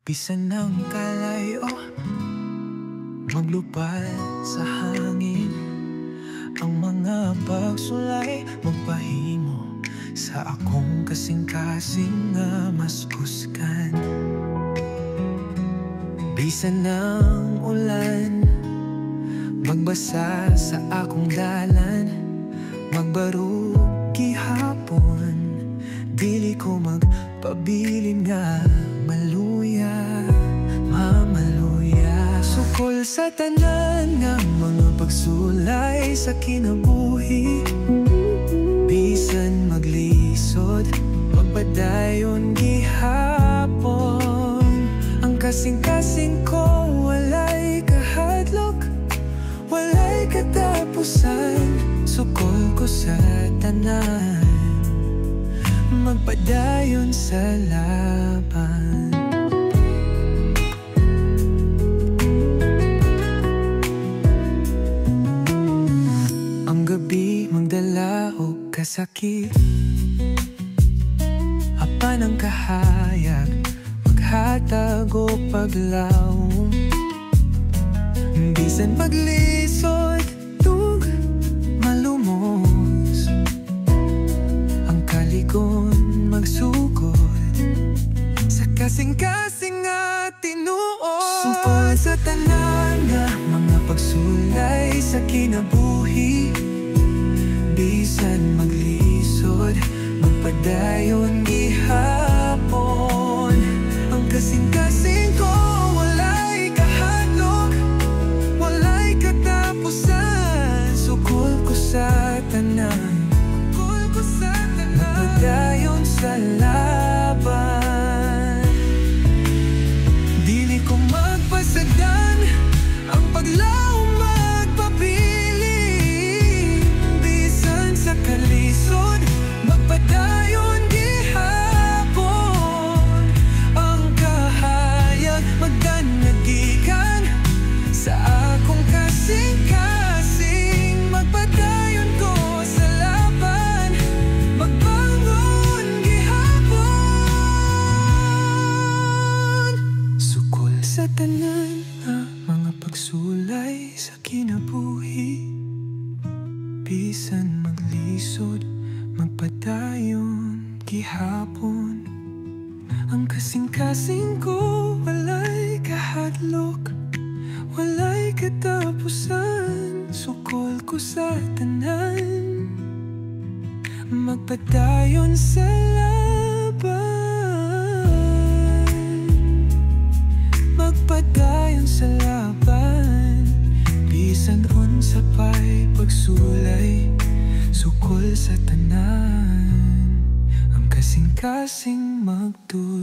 Bisan ng kalayo, maglupad sa hangin. Ang mga pagsulay magpahimo sa akong kasing-kasing nga mas kusgan. Bisan ng ulan, magbasa sa akong dalan. Magbarug gihapon, dili ko magpabilin nga maluya, mamaluya. Sukol sa tanan nga mga pagsulay sa kinabuhi. Bisan maglisod, magpadayon gihapon. Ang kasing-kasing ko walay kahadlok, walay katapusan. Sukol ko sa tanan, magpadayon sa laban. Ang gabi magdala og kasakit, apan ang kahayag maghatag o paglawom. Bisan paglisod tug malumos, ang kaligon magsugod sa kasing-kasing nga tinuod. Sukol sa tanan nga mga pagsulay sa kinabuhi. Bisan maglisod, magpadayon gihapon. Ang kasing-kasing ko walay kahadlok, walay katapusan. Sukol ko sa tanan, magpadayon sa laban. Dili ko magpasagdan ang paglaom magpapili. Bisan sa kalisod, magpadayon gihapon. Ang kahayag magdanagikan sa akong kasing-kasing. Magpadayon ko sa laban, magbangon gihapon. Sukol sa tanan nga mga pagsulay sa kinabuhi. Bisan maglisod, magpadayon gihapon. Ang kasing-kasing ko walay kahadlok, walay katapusan. Sukol ko sa tanan, magpadayon sa laban. Magpadayon sa laban. Bisan unsa pa'y pagsulay, sukol sa tanan. Ang kasing-kasing magtuloy.